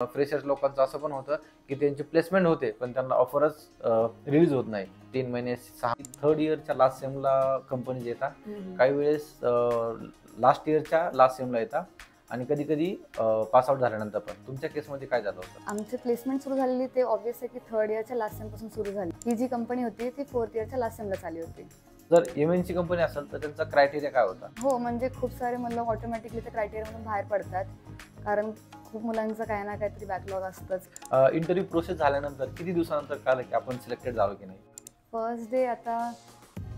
Freshers लोकांचं असं पण होतं की त्यांची प्लेसमेंट होते पण त्यांना ऑफरच रिलीज होत नाही. 3 महिने 6 थर्ड इयरच्या लास्ट सेमला कंपनीज येतात, काही वेळेस लास्ट इयरच्या लास्ट सेमला येतात आणि कधी कधी पास आउट झाल्यानंतर पण. तुमच्या केसमध्ये काय झालं होतं? आमची प्लेसमेंट सुरू झालेली ते ऑब्व्हियस आहे की थर्ड इयरच्या लास्ट सेम पासून सुरू झाली. ही जी कंपनी होती ती फोर्थ इयरच्या लास्ट सेमला चालली होती. जर एमएनसी कंपनी असेल तर त्यांचा क्रायटेरिया काय होता? हो, म्हणजे खूप सारे मुलं ऑटोमॅटिकली त्या क्रायटेरियामधून बाहेर पडतात, कारण खूप मुलांचं काही ना काहीतरी बॅकलॉग असतंच. इंटरव्ह्यू प्रोसेस झाल्यानंतर किती दिवसानंतर कळलं की आपण सिलेक्टेड झालो की नाही? फर्स्ट डे आता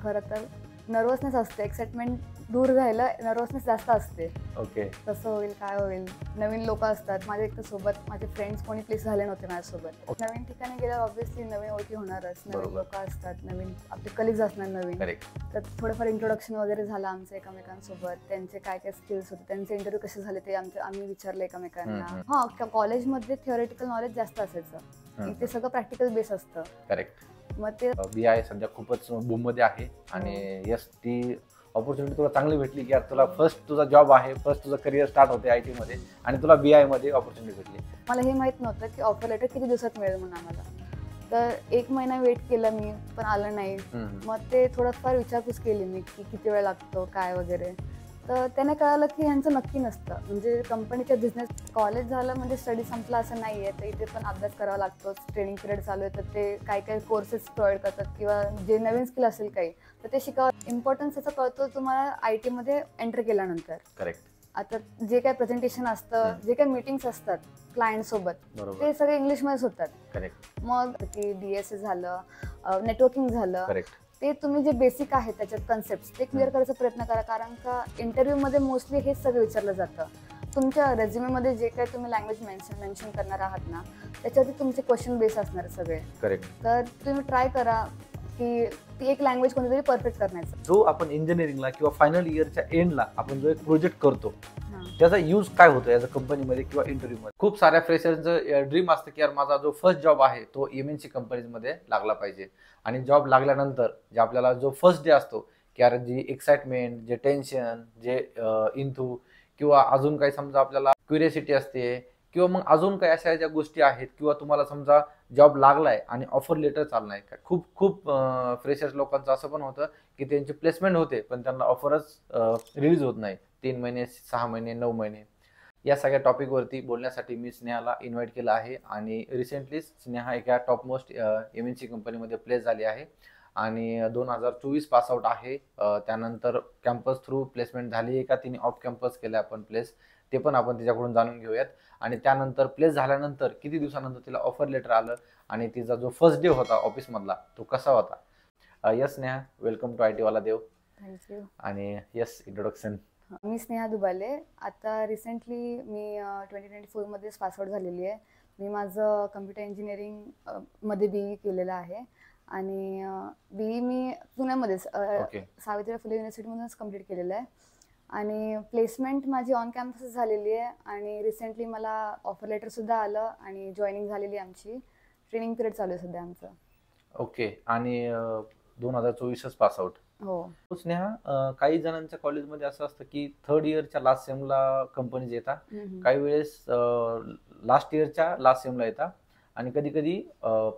खरं तर नर्वसनेस असते, एक्साइटमेंट दूर राहिलं, नर्वसनेस जास्त असते. ओके. कसं होईल, काय होईल, नवीन लोक असतात. माझ्या एक तर सोबत माझे फ्रेंड्स कोणी प्लेस झाले नव्हते माझ्यासोबत. नवीन ठिकाणी गेल्यावर ऑब्व्हियसली नवीन ओळखी होणारच, नवीन लोक असतात, नवीन आपले कलिग्स असणार नवीन. तर थोडंफार इंट्रोडक्शन वगैरे झालं आमचं एकमेकांसोबत. त्यांचे काय काय स्किल्स होते, त्यांचे इंटरव्ह्यू कसे झाले ते आम्ही विचारलं एकमेकांना. हां, कॉलेजमध्ये थिअरेटिकल नॉलेज जास्त असायचं, इथे सगळं प्रॅक्टिकल बेस असतं. करेक्ट. मग ते BI सध्या खूपच बूम मध्ये आहे आणि यस, ती ऑपॉर्च्युनिटी तुला चांगली भेटली की यार तुला फर्स्ट तुझा जॉब आहे, फर्स्ट तुझं करिअर स्टार्ट होते IT मध्ये आणि तुला BI मध्ये ऑपॉर्च्युनिटी भेटली. मला हे माहित नव्हतं की ऑफर लेटर किती दिवसात मिळेल म्हणून आम्हाला. तर 1 महिना वेट केला मी, पण आलं नाही. मग ते थोडंफार विचारपूस केली मी की किती वेळ लागतो काय वगैरे. तर त्याने कळालं की ह्यांचं नक्की नसतं, म्हणजे कंपनीच्या बिझनेस. कॉलेज झालं म्हणजे स्टडी संपला असं नाही आहे, तर इथे पण अभ्यास करावा लागतो. ट्रेनिंग पिरियड चालू आहे, तर ते काही काही कोर्सेस प्रोव्हाइड करतात किंवा जे नवीन स्किल असेल काही तर ते शिकावं. इम्पॉर्टन्स याचा कळतो तुम्हाला IT मध्ये एंटर केल्यानंतर. करेक्ट. आता जे काही प्रेझेंटेशन असतं, जे काही मीटिंग्स असतात क्लायंट सोबत, ते सगळे इंग्लिशमध्येच होतात. करेक्ट. मग की DSA झालं, नेटवर्किंग झालं, करेक्ट. ते तुम्ही जे बेसिक आहेत त्याच्यात कन्सेप्ट ते क्लिअर करायचा प्रयत्न करा, कारण का इंटरव्ह्यूमध्ये मोस्टली हेच सगळं विचारलं जातं. तुमच्या रेझ्युमेमध्ये जे काही तुम्ही लँग्वेज मेन्शन करणार आहात ना, त्याच्यावरती तुमचे क्वेश्चन बेस असणार सगळे. करेक्ट. तर तुम्ही ट्राय करा की ती एक लँग्वेज कोणतीतरी परफेक्ट करण्याचा. जो आपण इंजिनिअरिंगला किंवा फायनल इयरच्या एंडला आपण जो एक प्रोजेक्ट करतो त्याचा यूज काय होतो याचा कंपनीमध्ये किंवा इंटरव्ह्यूमध्ये? खूप साऱ्या फ्रेशर्सचं ड्रीम असतं की यार माझा जो फर्स्ट जॉब आहे तो MNC कंपनीजमध्ये लागला पाहिजे. आणि जॉब लागल्यानंतर जे आपल्याला जो फर्स्ट डे असतो की यार जी एक्साइटमेंट, जे टेन्शन, जे इंथू किंवा अजून काही समजा आपल्याला क्युरियोसिटी असते किंवा मग अजून काही अशा ज्या गोष्टी आहेत किंवा तुम्हाला समजा जॉब लागलाय आणि ऑफर लेटर चाललाय का, खूप खूप फ्रेशर्स लोकांचं असं पण होतं की त्यांची प्लेसमेंट होते पण त्यांना ऑफरच रिलीज होत नाही. 3 महिने 6 महिने 9 महिने. या सगळ्या टॉपिकवरती बोलण्यासाठी मी स्नेहाला इन्व्हाइट केलं आहे आणि रिसेंटली स्नेहा एका टॉपमोस्ट MNC कंपनीमध्ये प्लेस झाली आहे आणि 2024 पास आउट आहे. त्यानंतर कॅम्पस थ्रू प्लेसमेंट झाली आहे का तिने ऑफ कॅम्पस केलं आपण प्लेस, ते पण आपण तिच्याकडून जाणून घेऊयात. आणि त्यानंतर प्लेस झाल्यानंतर किती दिवसानंतर तिला ऑफर लेटर आलं आणि तिचा जो फर्स्ट डे होता ऑफिसमधला तो कसा होता. Yes Sneha, welcome to IT वाला देव. थँक्यू. आणि यस, इंट्रोडक्शन. मी स्नेहा दुबाले. आता रिसेंटली मी 2024 मध्येच पासआउट झालेली आहे. मी माझं कम्प्युटर इंजिनिअरिंग मध्ये BE केलेलं आहे आणि BE मी पुण्यामध्येच सावित्रीबाई फुले युनिव्हर्सिटीमधूनच कम्प्लीट केलेलं आहे. आणि प्लेसमेंट माझी ऑन कॅम्पसच झालेली आहे आणि रिसेंटली मला ऑफर लेटर सुद्धा आलं आणि जॉईनिंग झालेली आमची. ट्रेनिंग पिरियड चालू आहे सध्या आमचं. ओके. आणि 2024च पास आउट. हो. स्नेहा, काही जणांच्या कॉलेजमध्ये असं असतं की थर्ड इयरच्या लास्ट सेमला कंपनीज येतात, काही वेळेस लास्ट इयरच्या लास्ट सेमला येतात आणि कधी कधी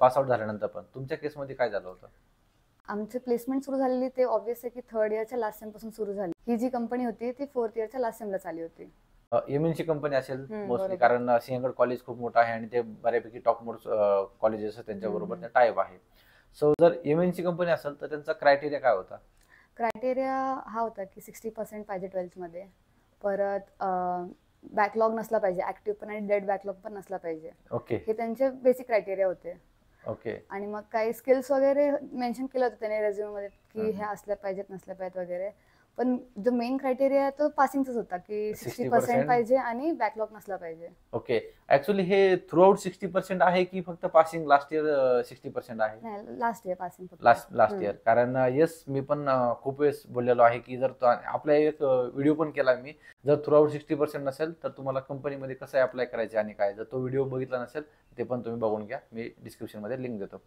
पास आउट झाल्यानंतर पण. तुमच्या केसमध्ये काय झालं होतं? आमची प्लेसमेंट सुरू झालेली ते ऑब्व्हियस आहे की थर्ड इयरच्या लास्ट सेम पासून सुरू झाली. ही जी कंपनी होती ती फोर्थ इयरच्या लास्ट सेमला चालली होती. MNC कंपनी असेल मोस्टली, कारण सिंहगड कॉलेज खूप मोठं आहे आणि ते बऱ्यापैकी टॉप मोस्ट कॉलेजेस त्यांच्याबरोबर ते टाईप आहे. सो जर MNC कंपनी असेल तर त्यांचा क्रायटेरिया काय होता? क्रायटेरिया हा होता की 60% पाहिजे 12th मध्ये, परत बॅकलॉग नसला पाहिजे, ऍक्टिव्ह पण आणि डेड बॅकलॉग पण नसला पाहिजे. ओके. हे त्यांचे बेसिक क्रायटेरिया होते. ओके. आणि मग काही स्किल्स वगैरे मेन्शन केलं होतं त्याने रेझ्युमे मध्ये की हे असल्या पाहिजेत नसल्या पाहिजेत वगैरे. पण जो मेन क्रायटेरिया तो पासिंगचाच होता की 60% पाहिजे आणि बॅकलॉग नसला पाहिजे. ओके. ऍक्च्युअली हे थ्रू आउट 60% आहे की फक्त पासिंग लास्ट इयर 60% आहे? नाही, last year passing. Last year. कारण यस, मी पण खूप वेळेस बोललेलो आहे की जर आपला एक व्हिडिओ पण केला मी, जर थ्रू आउट 60% नसेल तर तुम्हाला कंपनीमध्ये कसं अप्लाय करायचे आणि काय. जर तो व्हिडिओ बघितला नसेल ते पण तुम्ही बघून घ्या, मी डिस्क्रिप्शनमध्ये लिंक देतो.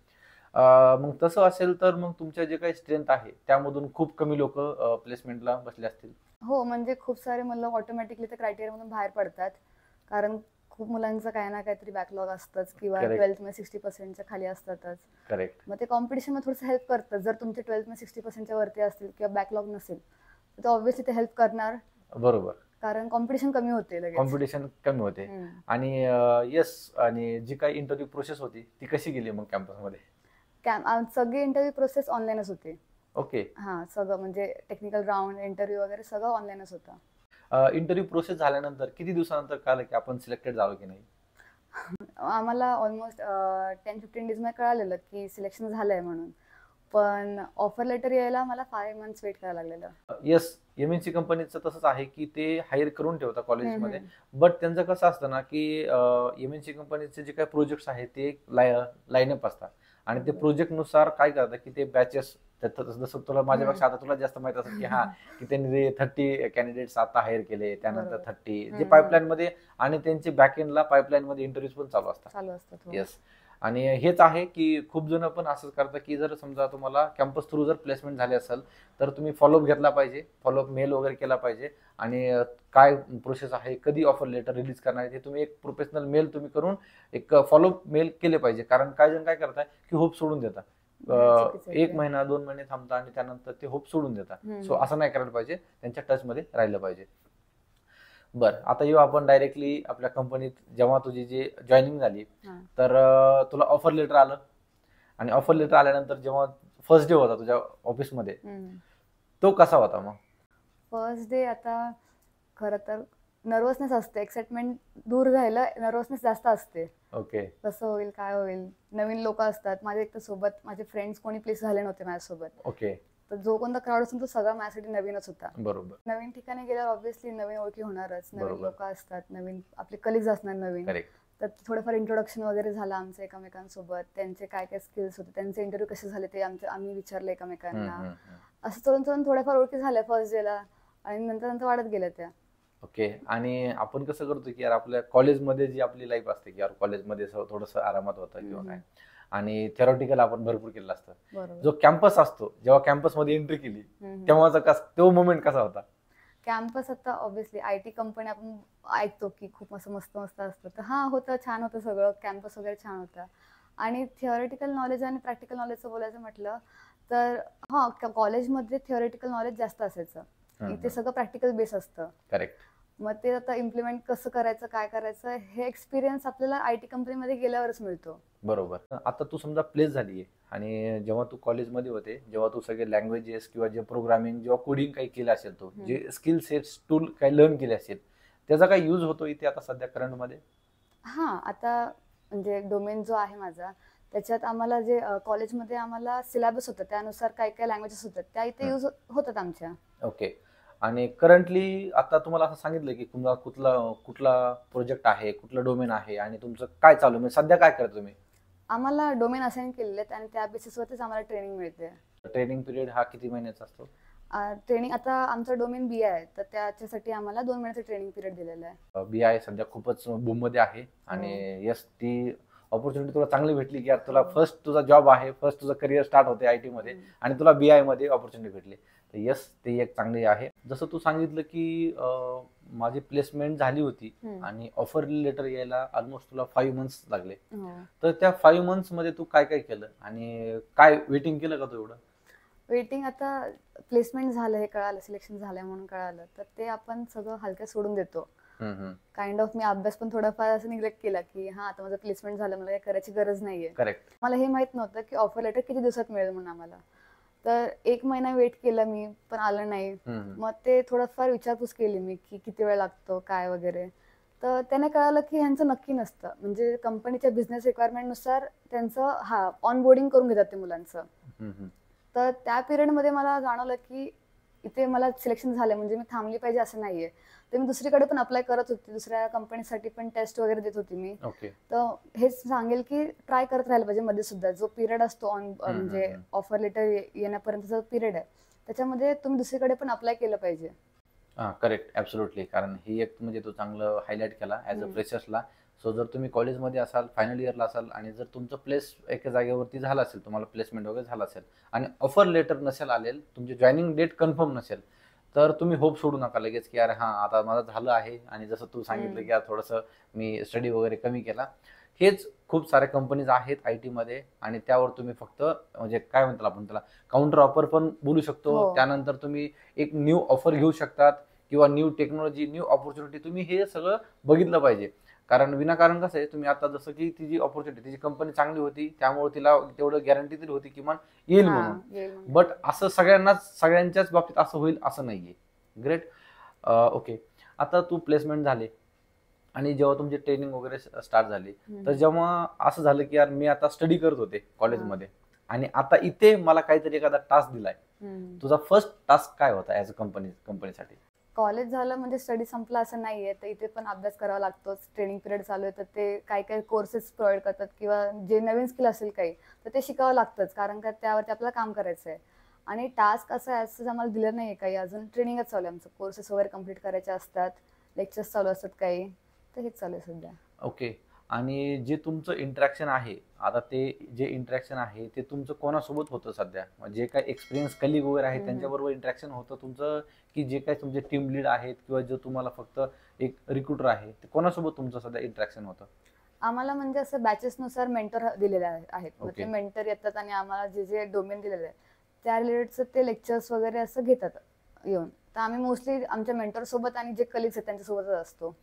मग तसं असेल तर मग तुमच्या जे काही स्ट्रेंथ आहे त्यामधून खूप कमी लोक प्लेसमेंटला बसले असतील. हो, म्हणजे खूप सारे मुलं ऑटोमॅटिकली त्या क्रायटेरियामधून बाहेर पडतात, कारण खूप मुलांचं काही ना काहीतरी बॅकलॉग असतंच किंवा Correct. 12th मध्ये 60%च्या खाली असतातच. करेक्ट. मग ते कॉम्पिटिशन मध्ये थोडंसं हेल्प करतं. जर तुमचे 12th मध्ये 60%च्या वरती असतील किंवा बॅकलॉग नसेल तर ते ऑब्व्हियसली ते हेल्प करणार, बरोबर. कारण कॉम्पिटिशन कमी होते लगेच. कॉम्पिटिशन कमी होते. आणि येस, आणि जी काही इंटरव्ह्यू प्रोसेस होती ती कशी गेली मग कॅम्पसमध्ये? सगळी इंटरव्ह्यू प्रोसेस ऑनलाईनच होते. ओके. हा, सगळं म्हणजे टेक्निकल राऊंड, इंटरव्ह्यू वगैरे सगळं ऑनलाईनच होतं. इंटरव्ह्यू प्रोसेस झाल्यानंतर किती दिवसानंतर कळलं की आपण सिलेक्टेड झालो की नाही? आम्हाला ऑलमोस्ट 10-15 डेज मध्ये कळालेलं की सिलेक्शन झालंय म्हणून, पण ऑफर लेटर यायला मला 5 months वेट करायला लागलेलं. येस, एमएनसी कंपनीचं तसंच आहे की ते हायर करून ठेवतात कॉलेजमध्ये. बट त्यांचं कसं असतं ना की एमएनसी कंपनीचे जे काही प्रोजेक्ट्स आहेत ते लाईनअप असतात आणि ते प्रोजेक्टनुसार काय करतात की ते बॅचेस, जसं तुला माझ्यापेक्षा आता तुला जास्त माहित असेल की हा की त्यांनी 30 कॅन्डिडेट्स आता हायर केले, त्यानंतर 30 जे पाईपलाईन मध्ये, आणि त्यांचे बॅकएंडला पाईपलाईन मध्ये इंटरव्ह्यूज पण चालू असतात. येस. आणि हेच आहे की खूप जण पण असंच करतात की जर समजा तुम्हाला कॅम्पस थ्रू जर प्लेसमेंट झाले असेल तर तुम्ही फॉलोअप घेतला पाहिजे, फॉलोअप मेल वगैरे केला पाहिजे, आणि काय प्रोसेस आहे, कधी ऑफर लेटर रिलीज करणार आहे, तुम्ही एक प्रोफेशनल मेल तुम्ही करून एक फॉलोअप मेल केले पाहिजे. कारण काही जण काय करतात की होप सोडून देतात, 1 महिना 2 महिने थांबतात आणि त्यानंतर ते होप सोडून देतात. सो असं नाही करायला पाहिजे, त्यांच्या टच मध्ये राहिलं पाहिजे. बरं, आता येऊ आपण डायरेक्टली आपल्या कंपनीत. जेव्हा तुझी जी जॉईनिंग झाली तर तुला ऑफर लेटर आलं, आणि ऑफर लेटर आल्यानंतर जेव्हा फर्स्ट डे होता तुझ्या ऑफिसमध्ये, तो कसा होता मग? फर्स्ट डे आता खरं तर नर्वसनेस असते, एक्साइटमेंट दूर राहिलं, नर्वसनेस जास्त असते. ओके. कसं होईल, काय होईल, नवीन लोक असतात. माझे एक तर सोबत माझे फ्रेंड्स कोणी प्लेस झाले नव्हते माझ्यासोबत. ओके. तर जो कोणता क्राऊड असेल तो सगळा माझ्यासाठी नवीनच होता. बरोबर. नवीन ठिकाणी गेल्यावर ऑब्व्हियसली नवीन ओळखी होणारच, नवीन बरोबर. लोक असतात, नवीन आपले कलिग्स असणार नवीन. करेक्ट. तर थोडंफार इंट्रोडक्शन वगैरे झालं आमचं एकमेकांसोबत, त्यांचे काय काय स्किल्स होते, त्यांचे इंटरव्ह्यू कसे झाले ते आम्ही विचारलं एकमेकांना. असं चलून चलून थोड्याफार ओळखी झाल्या फर्स्ट डेला, आणि नंतर नंतर वाढत गेल्या त्या. ओके. आणि आपण कसं करतो की यार आपल्या कॉलेजमध्ये जी आपली लाईफ असते की यार कॉलेजमध्ये थोडंसं आरामात होतं किंवा काय, आणि थेरॉटिकल आपण भरपूर केलं असतं. जो कॅम्पस असतो, जेव्हा कॅम्पस मध्ये एंट्री केली तेव्हाचा तो मोमेंट कसा होता? कॅम्पस आता ऑब्व्हियसली आयटी कंपनी आपण ऐकतो की खूप असं मस्त मस्त असतं, तर हा होतं, छान होतं सगळं, कॅम्पस वगैरे छान होता. आणि थिओरिटिकल नॉलेज आणि प्रॅक्टिकल नॉलेजचं बोलायचं म्हटलं तर हा, कॉलेजमध्ये थिओरिटिकल नॉलेज जास्त असायचं, इथे सगळं प्रॅक्टिकल बेस असतं. करेक्ट. मग ते आता इम्प्लिमेंट कसं करायचं, काय करायचं, हे एक्सपिरियन्स आपल्याला आयटी कंपनीमध्ये गेल्यावरच मिळतो. बरोबर. आता तू समजा प्लेस झालीये, आणि जेव्हा तू कॉलेजमध्ये होते, जेव्हा तू सगळे लँग्वेजेस किंवा जे प्रोग्रामिंग, जेव्हा कोडिंग काही केलं असेल, तू जे स्किल सेट्स टूल काही लर्न केले असेल, त्याचा काही यूज होतो इथे आता सध्या करंट मध्ये? हा, आता म्हणजे डोमेन जो आहे माझा, त्याच्यात आम्हाला जे कॉलेजमध्ये आम्हाला सिलेबस होतं त्यानुसार काय काय लँग्वेजेस होतात त्या इथे यूज होतात आमच्या. ओके. आणि करंटली आता तुम्हाला असं सांगितलं की तुम्हाला कुठला प्रोजेक्ट आहे, कुठलं डोमेन आहे, आणि तुमचं काय चालू म्हणजे सध्या काय करता तुम्ही? आम्हाला डोमेन असाइन केलेले आहेत आणि त्या बेसिसवरतीच आम्हाला ट्रेनिंग मिळते. ट्रेनिंग पिरियड हा किती महिन्याचा असतो? ट्रेनिंग आता आमचं डोमेन BI आहे, तर त्याच्यासाठी आम्हाला 2 महिन्याचं ट्रेनिंग पिरियड दिलेलं आहे. BI सध्या खूपच बूम मध्ये आहे, आणि यस, ती ऑपॉर्च्युनिटी तुला चांगली भेटली की यार तुला फर्स्ट तुझा जॉब आहे, फर्स्ट तुझं करिअर स्टार्ट होते आयटी मध्ये, आणि तुला BI मध्ये ऑपॉर्च्युनिटी भेटली. तर यस, ते एक चांगली आहे. जसं तू सांगितलं की माझी प्लेसमेंट झाली होती आणि ऑफर लेटर यायला ऑलमोस्ट तुला 5 months लागले, तर त्या 5 months मध्ये तू काय काय केलं आणि काय वेटिंग केलं का तू एवढं? वेटिंग, आता प्लेसमेंट झालं हे कळालं, सिलेक्शन झालंय म्हणून कळालं, तर ते आपण सगळं हलक्या सोडून देतो. काइंड ऑफ मी अभ्यास पण थोडाफार असं निग्लेक्ट केला की हा, आता माझं प्लेसमेंट झालं, मला काही करायची गरज नाहीये. करेक्ट. मला हे माहित नव्हतं की ऑफर लेटर किती दिवसात मिळेल म्हणून आम्हाला, तर 1 महिना वेट केला मी, पण आलं नाही. मग ते थोडंफार विचारपूस केली मी की किती वेळ लागतो काय वगैरे, तर त्याने कळालं की ह्यांचं नक्की नसतं, म्हणजे कंपनीच्या बिझनेस रिक्वायरमेंट नुसार त्यांचं ऑन बोर्डिंग करून घेतात ते मुलांचं. तर त्या पिरियडमध्ये मला जाणवलं की इथे मला सिलेक्शन झालं म्हणजे मी थांबली पाहिजे असं नाहीये, तर मी दुसरीकडे पण अप्लाय करत होती, दुसऱ्या कंपनीसाठी पण टेस्ट वगैरे देत होती मी. तर हेच सांगेल की ट्राय करत राहायला पाहिजे मध्ये सुद्धा, जो पिरियड असतो ऑन म्हणजे ऑफर लेटर येण्यापर्यंतचा पिरियड आहे, त्याच्यामध्ये तुम्ही दुसरीकडे पण अप्लाय केलं पाहिजे. Correct, absolutely. कारण ही एक म्हणजे तू चांगलं हायलाइट केला ऍज अ फ्रेशर्सला. सो जर तुम्ही कॉलेजमध्ये असाल, फायनल इयरला असाल, आणि जर तुमचं प्लेस एका जागेवरती झालं असेल, तुम्हाला प्लेसमेंट वगैरे झालं असेल, आणि ऑफर लेटर नसेल आलेल, तुमची जॉईनिंग डेट कन्फर्म नसेल, तर तुम्ही होप सोडू नका लगेच की यार हा आता माझं झालं आहे, आणि जसं तू सांगितलं की यार थोडंसं मी स्टडी वगैरे कमी केला. हेच खूप साऱ्या कंपनीज आहेत आय मध्ये, आणि त्यावर तुम्ही फक्त म्हणजे काय म्हणतात आपण त्याला काउंटर ऑफर पण बोलू शकतो. हो. त्यानंतर तुम्ही एक न्यू ऑफर घेऊ शकतात, किंवा न्यू टेक्नॉलॉजी, न्यू ऑपॉर्च्युनिटी, तुम्ही हे सगळं बघितलं पाहिजे. कारण विनाकारण कसं आहे, तुम्ही आता जसं की तिची ऑपॉर्च्युनिटी, तिची कंपनी चांगली होती त्यामुळे तिला तेवढं गॅरंटी दिली होती किमान येईल म्हणून. येईल म्हणून. बट असं सगळ्यांच्याच बाबतीत असं होईल असं नाहीये. ग्रेट. ओके. आता तू प्लेसमेंट झाले आणि जेव्हा तुमची ट्रेनिंग वगैरे स्टार्ट झाली, तर जेव्हा असं झालं की यार मी आता स्टडी करत होते कॉलेजमध्ये, आणि आता इथे मला काहीतरी एखादा टास्क दिलाय, तुझा फर्स्ट टास्क काय होता ऍज अ कंपनीसाठी? कॉलेज झालं म्हणजे स्टडी संपला असं नाहीये, तर इथे पण अभ्यास करावा लागतोच. ट्रेनिंग पिरियड चालू आहे तर ते काही कोर्सेस प्रोव्हाइड करतात, किंवा जे नवीन स्किल असेल काही तर ते शिकावं लागतंच, कारण का त्यावरती आपल्याला काम करायचं आहे. आणि टास्क असं असं आम्हाला दिलं नाहीये काही, अजून ट्रेनिंगच चालू आहे आमचं. कोर्सेस वगैरे कम्प्लीट करायचे असतात, लेक्चर्स चालू असतात काही, तर हेच चालू आहे सध्या. ओके. आणि जे तुमचं इंटरॅक्शन आहे आता, ते जे इंटरॅक्शन आहे ते तुमचं कोणासोबत होतं सध्या? जे काही एक्सपिरियन्स कलिग वगैरे आहेत त्यांच्याबरोबर इंटरॅक्शन होतं तुमचं, की जे काही तुमचे टीम लीड आहेत किंवा जो तुम्हाला फक्त एक रिक्रुटर आहे, ते कोणासोबत तुमचं सध्या इंटरॅक्शन होतं? आम्हाला म्हणजे असं बॅचेसनुसार मेंटर दिलेले आहेत. मग Okay. ते मेंटर येतात आणि आम्हाला जे जे डोमेन दिलेले आहे त्या रिलेटेडचं ते लेक्चर्स वगैरे असं घेतात येऊन. तर आम्ही मोस्टली आमच्या मेंटर सोबत आणि जे कलिग्स आहेत त्यांच्यासोबतच असतो.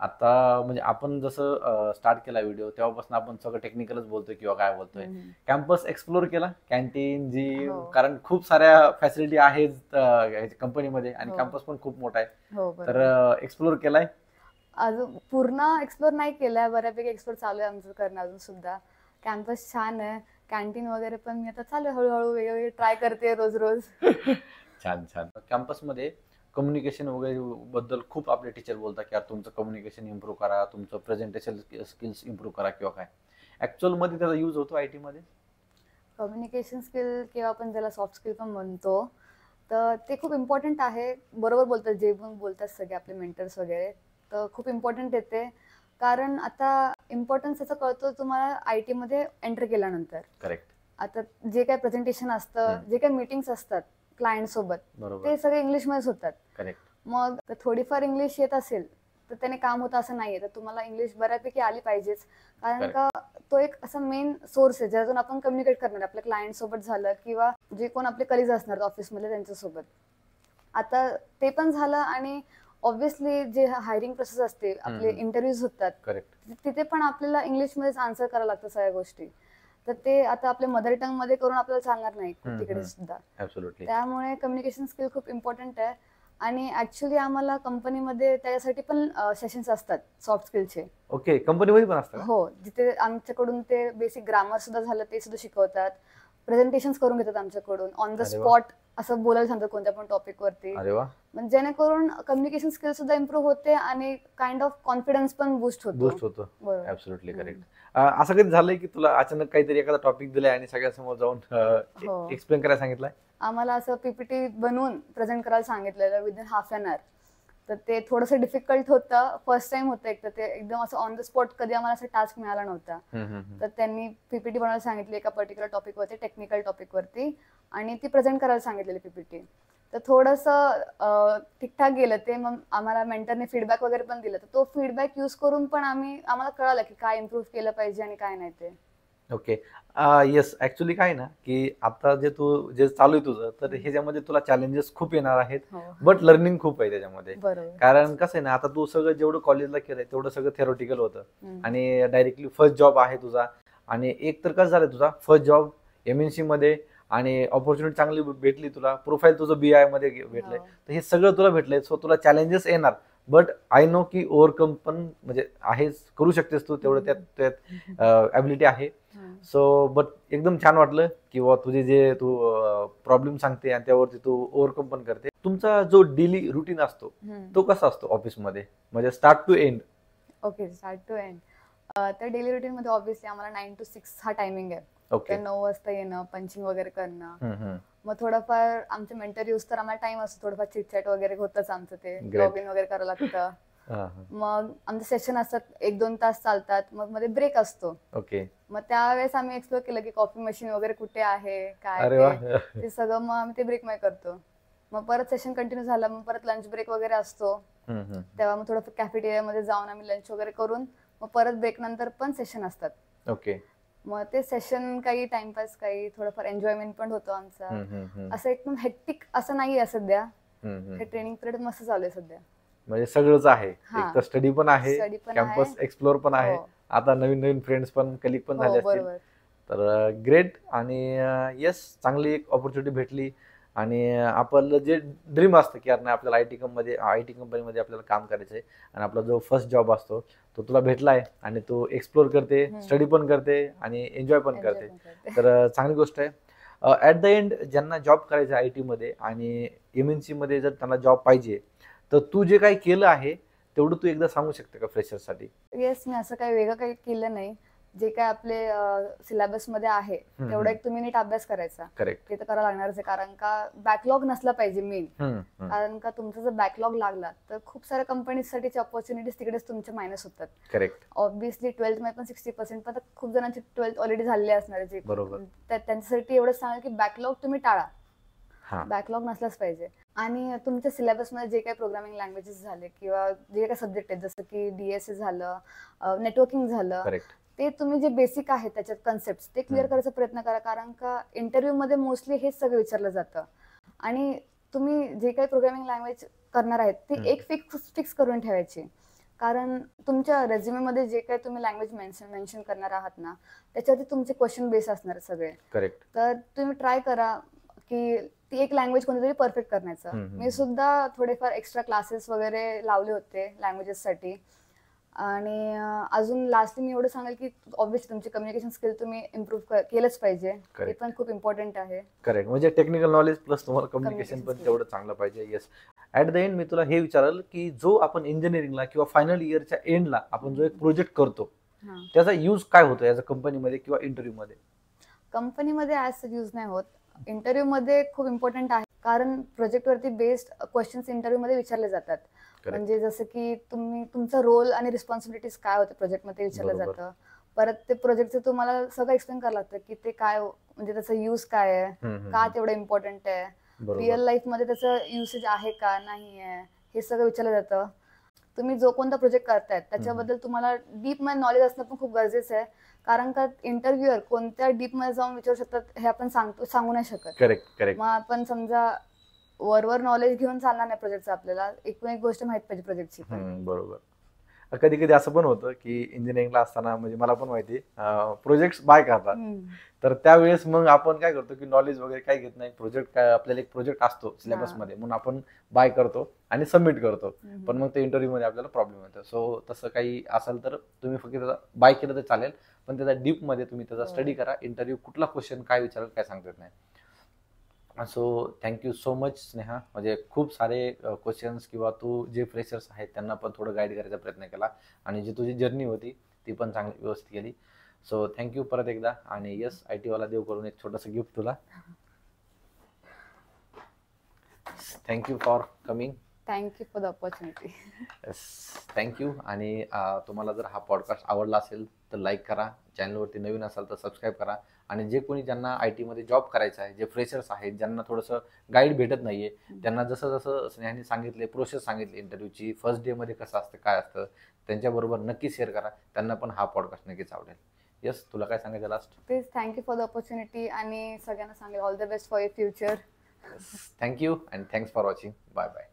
आता म्हणजे आपण जसं स्टार्ट केला व्हिडिओ तेव्हापासून आपण सगळं टेक्निकलच बोलतोय किंवा काय बोलतोय. कॅम्पस एक्सप्लोर केला, कॅन्टीन, जिम, हो. कारण खूप साऱ्या फॅसिलिटी आहेत कंपनीमध्ये, आणि हो. कॅम्पस पण खूप मोठा आहे. हो तर बरोबर. एक्सप्लोर केलाय? अजून पूर्ण एक्सप्लोर नाही केलाय, बऱ्यापैकी एक्सप्लोर चालू आहे आमचं करणं अजून सुद्धा. कॅम्पस छान आहे, कॅन्टीन वगैरे पण मी आता चालू आहे हळूहळू वेगवेगळे ट्राय करते रोज रोज. छान छान. कॅम्पसमध्ये कम्युनिकेशन वगैरे बद्दल खूप आपले टीचर बोलतात की यार तुमचं कम्युनिकेशन इम्प्रूव्ह करा, तुमचं प्रेझेंटेशन स्किल्स इम्प्रूव्ह करा किंवा काय. ऍक्च्युअल मध्ये त्याचा यूज होतो आयटी मध्ये? कम्युनिकेशन स्किल किंवा आपण ज्याला सॉफ्ट स्किल पण म्हणतो, तर ते खूप इम्पॉर्टंट आहे. बरोबर बोलतात जे पण बोलतात सगळे आपले मेंटर्स वगैरे, तर खूप इम्पॉर्टंट येते. कारण आता इम्पॉर्टन्स याचा कळतो तुम्हाला आय टीमध्ये एंटर केल्यानंतर. करेक्ट. आता जे काही प्रेझेंटेशन असतं, जे काही मीटिंग्स असतात क्लायंट सोबत, ते सगळे इंग्लिशमध्येच होतात. करेक्ट. मग थोडीफार इंग्लिश येत असेल तर त्याने काम होतं असं नाहीये. तर तुम्हाला इंग्लिश बऱ्यापैकी आली पाहिजेच, कारण का तो एक असा मेन सोर्स आहे ज्यातून आपण कम्युनिकेट करणार आपल्या क्लायंट सोबत झालं, किंवा जे कोण आपले कलिग्स असणार ऑफिसमध्ये त्यांच्यासोबत. आता ते पण झालं, आणि ऑब्व्हियसली जे हायरिंग प्रोसेस असते, आपले इंटरव्ह्यूज होतात, तिथे पण आपल्याला इंग्लिशमध्येच आन्सर करावं लागतं सगळ्या गोष्टी. तर ते आता आपल्या मदर टंग मध्ये करून आपल्याला चालणार नाही तिकडे सुद्धा. त्यामुळे कम्युनिकेशन स्किल खूप इम्पॉर्टंट आहे. आणि ऍक्च्युली आम्हाला कंपनीमध्ये त्याच्यासाठी पण सेशन्स असतात सॉफ्ट स्किलचे. ओके, कंपनीमध्ये पण असतात? हो, जिथे आमच्याकडून ते बेसिक ग्रामर सुद्धा झालं ते सुद्धा शिकवतात. प्रेझेंटेशन करून घेतात आमच्याकडून, ऑन द स्पॉट असं बोलायला सांगतात कोणत्या पण टॉपिक वरती. म्हणजे जेणेकरून कम्युनिकेशन स्किल सुद्धा इम्प्रूव्ह होते आणि काइंड ऑफ कॉन्फिडन्स पण बूस्ट होतो. Absolutely correct. असं कधी झालंय की तुला अचानक काहीतरी एखादा टॉपिक दिलाय आणि सगळ्यांसमोर जाऊन एक्सप्लेन करायला सांगितलंय? आम्हाला असं पीपीटी बनवून प्रेझेंट करायला सांगितलेलं विदिन हाफ एन आवर. तर ते थोडंसं डिफिकल्ट होतं, फर्स्ट टाइम होतं. एक तर ते एकदम असं ऑन द स्पॉट कधी आम्हाला असं टास्क मिळाला नव्हता. तर त्यांनी पीपीटी बनवायला सांगितली एका पर्टिक्युलर टॉपिक वरती, टेक्निकल टॉपिक वरती, आणि ती प्रेझेंट करायला सांगितलेली पीपीटी. तर थोडंसं ठीकठाक गेलं ते. मग आम्हाला मेंटरने फीडबॅक वगैरे पण दिलं, तर तो फीडबॅक यूज करून पण आम्हाला कळालं की काय इम्प्रूव्ह केलं पाहिजे आणि काय नाही ते. ओके. येस, ऍक्च्युली काय ना की आता जे चालू आहे तुझं, तर ह्याच्यामध्ये तुला चॅलेंजेस खूप येणार आहेत, बट लर्निंग खूप आहे त्याच्यामध्ये. कारण कसं आहे ना, आता तू सगळं जेवढं कॉलेजला केलंय तेवढं सगळं थेरोटिकल होतं, आणि डायरेक्टली फर्स्ट जॉब आहे तुझा. आणि एक तर कसं झालं, तुझा फर्स्ट जॉब एमएनसी मध्ये, आणि ऑपॉर्च्युनिटी चांगली भेटली तुला, प्रोफाईल तुझं बीआय मध्ये भेटलंय, तर हे सगळं तुला भेटलंय. सो तुला चॅलेंजेस येणार, बट आय नो की ओव्हरकम पण म्हणजे आहेच, करू शकतेस तू, तेवढं त्यात ॲबिलिटी आहे. सो बट एकदम छान वाटलं किंवा तुझे जे तू प्रॉब्लेम सांगते आणि त्यावरती तू ओव्हरकम पण करते. तुमचा जो डेली रुटीन असतो तो कसा असतो ऑफिसमध्ये, म्हणजे start to end? Okay, start to end. तर डेली रुटीन मध्ये ऑब्व्हियसली आम्हाला 9 to 6 हा टायमिंग आहे. ओके. 9 वाजता येणं, पंचिंग वगैरे करणं. मग थोडंफार आमचे मेंटर यूज तर आम्हाला टाइम असतो, थोडंफार चिटचॅट वगैरे होतच आमचं, ते लॉग इन वगैरे करावं लागतं. मग आमचे सेशन असतात 1-2 तास चालतात, मग मध्ये ब्रेक असतो. ओके. मग त्यावेळेस आम्ही एक्सप्लोर केलं की कॉफी मशीन वगैरे कुठे आहे, काय ते सगळं मग आम्ही ते ब्रेक मध्ये करतो. मग परत सेशन कंटिन्यू झालं, मग परत लंच ब्रेक वगैरे असतो, तेव्हा मग थोडं कॅफेटेरियामध्ये जाऊन आम्ही लंच वगैरे करून मग परत ब्रेक नंतर पण सेशन असतात. ओके. मग ते सेशन काही टाइमपास, काही थोडंफार एन्जॉयमेंट पण होतो आमचा. असं एकदम हेक्टिक असं नाहीये सध्या. हे ट्रेनिंग पिरियड मस्त चालू आहे सध्या. म्हणजे सगळंच आहे, एक तर स्टडी पण आहे, कॅम्पस एक्सप्लोर पण आहे, आता नवीन नवीन फ्रेंड्स पण कलिग पण झाले असतील. तर ग्रेट. आणि येस, चांगली एक ऑपॉर्च्युनिटी भेटली. आणि आपलं जे ड्रीम असतं की यार नाही आपल्याला आयटी कंपनीमध्ये आपल्याला काम करायचं आहे आणि आपला जो फर्स्ट जॉब असतो तो तुला भेटला आहे आणि तू एक्सप्लोर करते, स्टडी पण करते आणि एन्जॉय पण करते. तर चांगली गोष्ट आहे. ॲट द एंड ज्यांना जॉब करायचा आहे आयटी मध्ये आणि MNC मध्ये जर त्यांना जॉब पाहिजे तर तू जे काही केलं आहे तेवढं तू एकदा सांगू शकते का फ्रेशरसाठी? येस, मी असं काही वेगळं काही केलं नाही. जे काय आपले सिलेबस मध्ये आहे तेवढा एक तुम्ही नीट अभ्यास करायचा. करेक्ट. ते तर करावं लागणारच आहे, कारण का बॅकलॉग नसला पाहिजे मेन. कारण का तुमचा जर बॅकलॉग लागला तर खूप साऱ्या कंपनीजसाठीची ऑपॉर्च्युनिटीज तिकडेच तुमचे मायनस होतात. करेक्ट. ऑब्व्हियसली 12th मध्ये पण 60%, पण खूप जणांची 12th ऑलरेडी झालेली असणार आहे. बरोबर. त्यांच्यासाठी एवढंच सांगा की बॅकलॉग तुम्ही टाळा. बॅकलॉग नसलाच पाहिजे. आणि तुमच्या सिलेबस मध्ये जे काही प्रोग्रामिंग लँग्वेजेस झाले किंवा जे काही सब्जेक्ट आहेत जसं की DSA झालं, नेटवर्किंग झालं, ते तुम्ही जे बेसिक आहे त्याच्यात कन्सेप्ट ते क्लिअर करायचा प्रयत्न करा. कारण का इंटरव्ह्यू मध्ये मोस्टली हेच सगळं विचारलं जातं. आणि तुम्ही जे काही प्रोग्रामिंग लँग्वेज करणार आहेत ती एक फिक्स करून ठेवायची. कारण तुमच्या रेझ्युमे मध्ये जे काही तुम्ही लँग्वेज मेन्शन करणार आहात ना त्याच्यावरती तुमचे क्वेश्चन बेस असणार सगळे. करेक्ट. तर तुम्ही ट्राय करा की ती एक लँग्वेज कोणतीतरी परफेक्ट करण्याचं. मी सुद्धा थोडेफार एक्स्ट्रा क्लासेस वगैरे लावले होते लँग्वेजेससाठी. आणि अजून लास्टली मी एवढं सांगेल की ऑब्व्हियसली तुमची कम्युनिकेशन स्किल तुम्ही इम्प्रूव्ह केलंच पाहिजे. ते पण खूप इम्पॉर्टंट आहे. करेक्ट. म्हणजे टेक्निकल नॉलेज प्लस तुम्हाला कम्युनिकेशन पण तेवढं चांगलं पाहिजे. Yes. At the and me तुला हे विचारेल की जो आपण इंजिनिअरिंगला किंवा फायनल इयरच्या एंडला आपण जो एक प्रोजेक्ट करतो त्याचा यूज काय होतो याचा कंपनीमध्ये किंवा इंटरव्ह्यू मध्ये? कंपनीमध्ये ऍज यूज नाही होत. इंटरव्ह्यू मध्ये खूप इम्पॉर्टंट आहे, कारण प्रोजेक्ट वरती बेस्ड क्वेश्चन्स इंटरव्ह्यू मध्ये विचारले जातात. म्हणजे जसं की तुमचा रोल आणि रिस्पॉन्सिबिलिटीज काय होते प्रोजेक्ट मध्ये विचारलं जातं. परत ते प्रोजेक्टचं तुम्हाला सगळं एक्सप्लेन करावं लागतं की ते काय, म्हणजे त्याचा यूज काय आहे, का तेवढं इम्पॉर्टंट आहे, रिअल लाईफ मध्ये त्याचं युसेज आहे का नाही आहे, हे सगळं विचारलं जातं. तुम्ही जो कोणता प्रोजेक्ट करतायत त्याच्याबद्दल तुम्हाला डीप मध्ये नॉलेज असणं पण खूप गरजेचं आहे. कारण का इंटरव्ह्यूअर कोणत्या डीप मध्ये जाऊन विचारू शकतात हे आपण सांगू नाही शकत. करेक्ट. मग आपण समजा वरवर नॉलेज घेऊन चालणार नाही प्रोजेक्टचं, आपल्याला एक गोष्ट माहित पाहिजे प्रोजेक्टची. बरोबर. कधी कधी असं पण होतं की इंजिनिअरिंगला असताना, म्हणजे मला पण माहिती, प्रोजेक्ट बाय करतात. तर त्यावेळेस मग आपण काय करतो की नॉलेज वगैरे काही घेत नाही. प्रोजेक्ट काय, आपल्याला एक प्रोजेक्ट असतो सिलेबस मध्ये म्हणून आपण बाय करतो आणि सबमिट करतो. पण मग ते इंटरव्ह्यू मध्ये आपल्याला प्रॉब्लेम येतो. सो तसं काही असेल तर तुम्ही फक्त त्याचा बाय केलं तर चालेल, पण त्याचा डीप मध्ये तुम्ही त्याचा स्टडी करा. इंटरव्ह्यू कुठला क्वेश्चन काय विचारेल काय सांगता येत नाही. So thank you so much Sneha. म्हणजे खूप सारे क्वेश्चन्स किंवा तू जे फ्रेशर्स आहेत त्यांना पण थोडं गाईड करायचा प्रयत्न केला आणि जी तुझी जर्नी होती ती पण चांगली व्यवस्थित केली. सो थँक्यू परत एकदा. आणि येस, IT वाला देव करून एक छोटंसं गिफ्ट तुला. Thank you for coming. Thank you for the opportunity. Thank you. आणि तुम्हाला जर हा पॉडकास्ट आवडला असेल तर लाईक करा, चॅनलवरती नवीन असाल तर सबस्क्राईब करा. आणि जे कोणी ज्यांना IT मध्ये जॉब करायचा आहे, जे फ्रेशर्स आहेत, ज्यांना थोडंसं गाईड भेटत नाहीये, त्यांना जसं जसं स्नेहाने सांगितले, प्रोसेस सांगितली इंटरव्ह्यूची, फर्स्ट डे मध्ये कसं असतं काय असतं, त्यांच्याबरोबर नक्की शेअर करा. त्यांना पण हा पॉडकास्ट नक्कीच आवडेल. येस, तुला काय सांगायचं last? Please thank you for the opportunity आणि सगळ्यांना सांगेल all the best for your future. Thank you and thanks for watching. Bye bye.